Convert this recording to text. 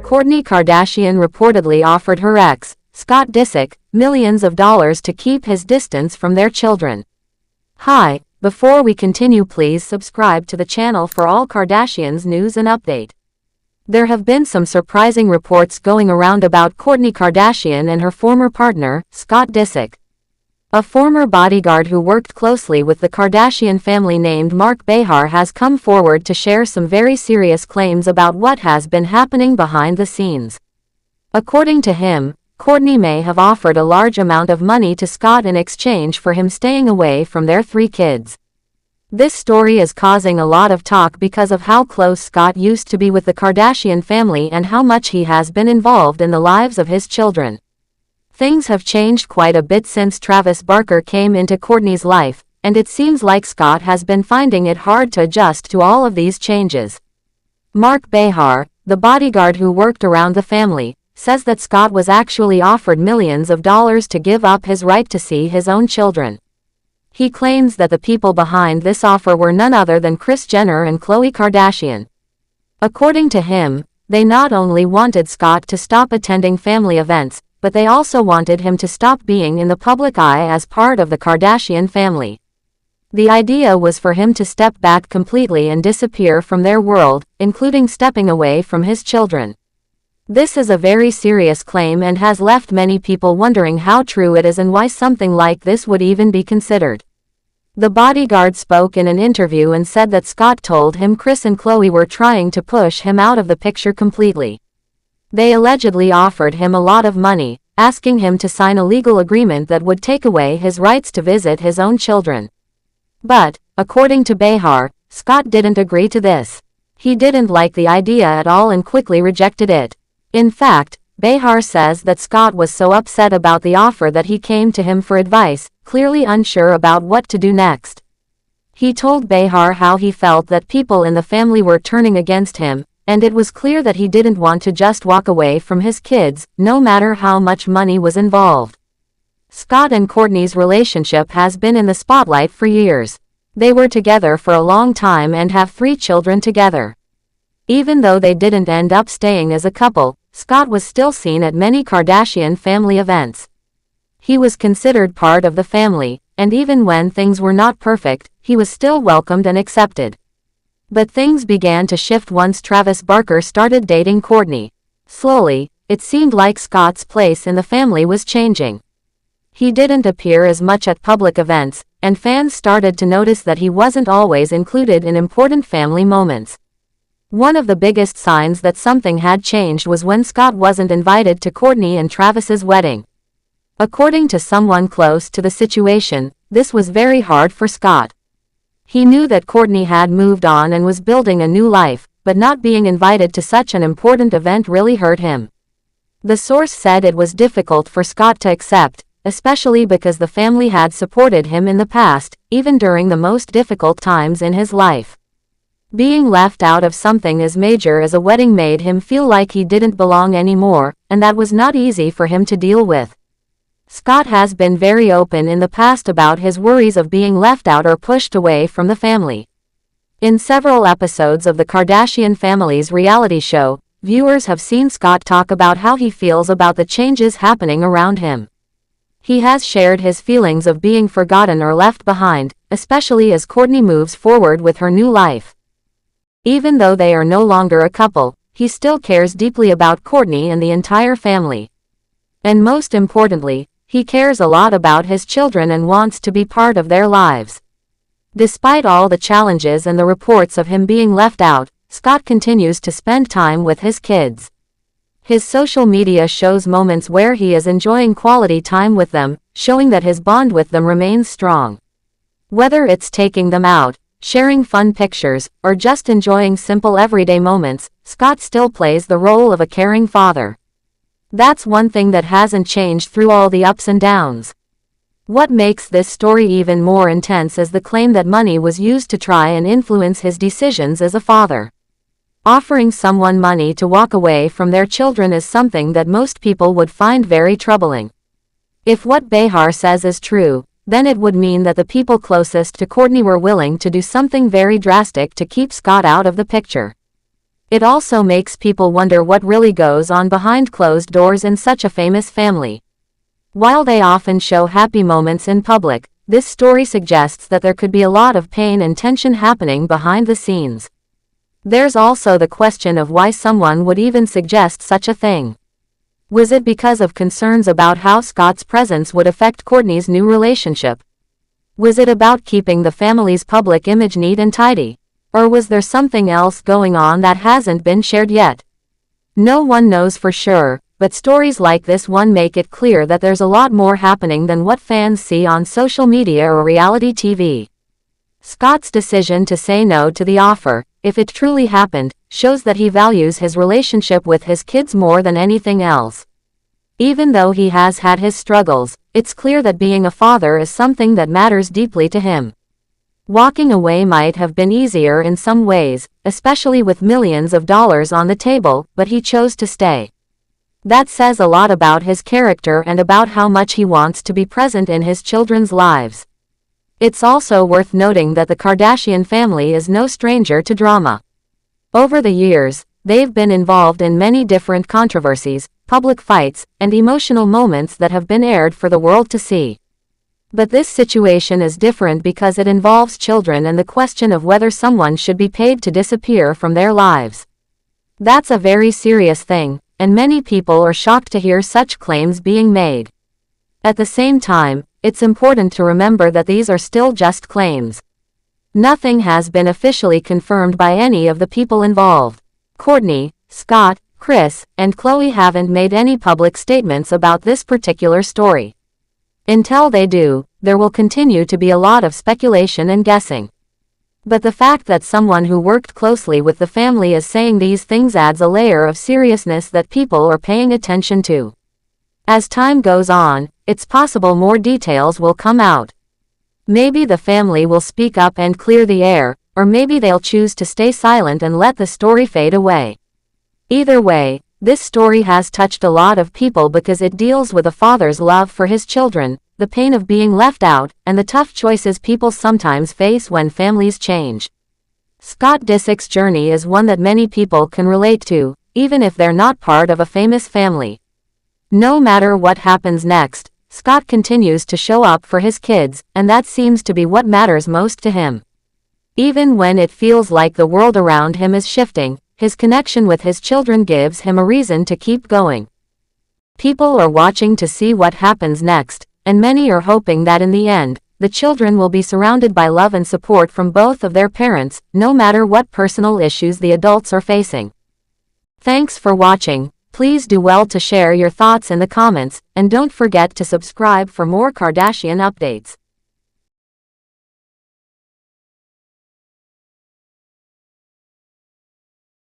Kourtney Kardashian reportedly offered her ex, Scott Disick, millions of dollars to keep his distance from their children. Hi, before we continue, please subscribe to the channel for all Kardashians news and update. There have been some surprising reports going around about Kourtney Kardashian and her former partner, Scott Disick. A former bodyguard who worked closely with the Kardashian family named Mark Behar has come forward to share some very serious claims about what has been happening behind the scenes. According to him, Kourtney may have offered a large amount of money to Scott in exchange for him staying away from their 3 kids. This story is causing a lot of talk because of how close Scott used to be with the Kardashian family and how much he has been involved in the lives of his children. Things have changed quite a bit since Travis Barker came into Kourtney's life, and it seems like Scott has been finding it hard to adjust to all of these changes. Mark Behar, the bodyguard who worked around the family, says that Scott was actually offered millions of dollars to give up his right to see his own children. He claims that the people behind this offer were none other than Kris Jenner and Khloe Kardashian. According to him, they not only wanted Scott to stop attending family events, but they also wanted him to stop being in the public eye as part of the Kardashian family. The idea was for him to step back completely and disappear from their world, including stepping away from his children. This is a very serious claim and has left many people wondering how true it is and why something like this would even be considered. The bodyguard spoke in an interview and said that Scott told him Kris and Khloe were trying to push him out of the picture completely. They allegedly offered him a lot of money, asking him to sign a legal agreement that would take away his rights to visit his own children. But, according to Behar, Scott didn't agree to this. He didn't like the idea at all and quickly rejected it. In fact, Behar says that Scott was so upset about the offer that he came to him for advice, clearly unsure about what to do next. He told Behar how he felt that people in the family were turning against him, and it was clear that he didn't want to just walk away from his kids, no matter how much money was involved. Scott and Kourtney's relationship has been in the spotlight for years. They were together for a long time and have 3 children together. Even though they didn't end up staying as a couple, Scott was still seen at many Kardashian family events. He was considered part of the family, and even when things were not perfect, he was still welcomed and accepted. But things began to shift once Travis Barker started dating Kourtney. Slowly, it seemed like Scott's place in the family was changing. He didn't appear as much at public events, and fans started to notice that he wasn't always included in important family moments. One of the biggest signs that something had changed was when Scott wasn't invited to Kourtney and Travis's wedding. According to someone close to the situation, this was very hard for Scott. He knew that Kourtney had moved on and was building a new life, but not being invited to such an important event really hurt him. The source said it was difficult for Scott to accept, especially because the family had supported him in the past, even during the most difficult times in his life. Being left out of something as major as a wedding made him feel like he didn't belong anymore, and that was not easy for him to deal with. Scott has been very open in the past about his worries of being left out or pushed away from the family. In several episodes of the Kardashian family's reality show, viewers have seen Scott talk about how he feels about the changes happening around him. He has shared his feelings of being forgotten or left behind, especially as Kourtney moves forward with her new life. Even though they are no longer a couple, he still cares deeply about Kourtney and the entire family. And most importantly, he cares a lot about his children and wants to be part of their lives. Despite all the challenges and the reports of him being left out, Scott continues to spend time with his kids. His social media shows moments where he is enjoying quality time with them, showing that his bond with them remains strong. Whether it's taking them out, sharing fun pictures, or just enjoying simple everyday moments, Scott still plays the role of a caring father. That's one thing that hasn't changed through all the ups and downs. What makes this story even more intense is the claim that money was used to try and influence his decisions as a father. Offering someone money to walk away from their children is something that most people would find very troubling. If what Behar says is true, then it would mean that the people closest to Kourtney were willing to do something very drastic to keep Scott out of the picture. It also makes people wonder what really goes on behind closed doors in such a famous family. While they often show happy moments in public, this story suggests that there could be a lot of pain and tension happening behind the scenes. There's also the question of why someone would even suggest such a thing. Was it because of concerns about how Scott's presence would affect Kourtney's new relationship? Was it about keeping the family's public image neat and tidy? Or was there something else going on that hasn't been shared yet? No one knows for sure, but stories like this one make it clear that there's a lot more happening than what fans see on social media or reality TV. Scott's decision to say no to the offer, if it truly happened, shows that he values his relationship with his kids more than anything else. Even though he has had his struggles, it's clear that being a father is something that matters deeply to him. Walking away might have been easier in some ways, especially with millions of dollars on the table, but he chose to stay. That says a lot about his character and about how much he wants to be present in his children's lives. It's also worth noting that the Kardashian family is no stranger to drama. Over the years, they've been involved in many different controversies, public fights, and emotional moments that have been aired for the world to see. But this situation is different because it involves children and the question of whether someone should be paid to disappear from their lives. That's a very serious thing, and many people are shocked to hear such claims being made. At the same time, it's important to remember that these are still just claims. Nothing has been officially confirmed by any of the people involved. Kourtney, Scott, Kris, and Khloe haven't made any public statements about this particular story. Until they do, there will continue to be a lot of speculation and guessing. But the fact that someone who worked closely with the family is saying these things adds a layer of seriousness that people are paying attention to. As time goes on, it's possible more details will come out. Maybe the family will speak up and clear the air, or maybe they'll choose to stay silent and let the story fade away. Either way, this story has touched a lot of people because it deals with a father's love for his children, the pain of being left out, and the tough choices people sometimes face when families change. Scott Disick's journey is one that many people can relate to, even if they're not part of a famous family. No matter what happens next, Scott continues to show up for his kids, and that seems to be what matters most to him. Even when it feels like the world around him is shifting, his connection with his children gives him a reason to keep going. People are watching to see what happens next, and many are hoping that in the end, the children will be surrounded by love and support from both of their parents, no matter what personal issues the adults are facing. Thanks for watching. Please do well to share your thoughts in the comments, and don't forget to subscribe for more Kardashian updates.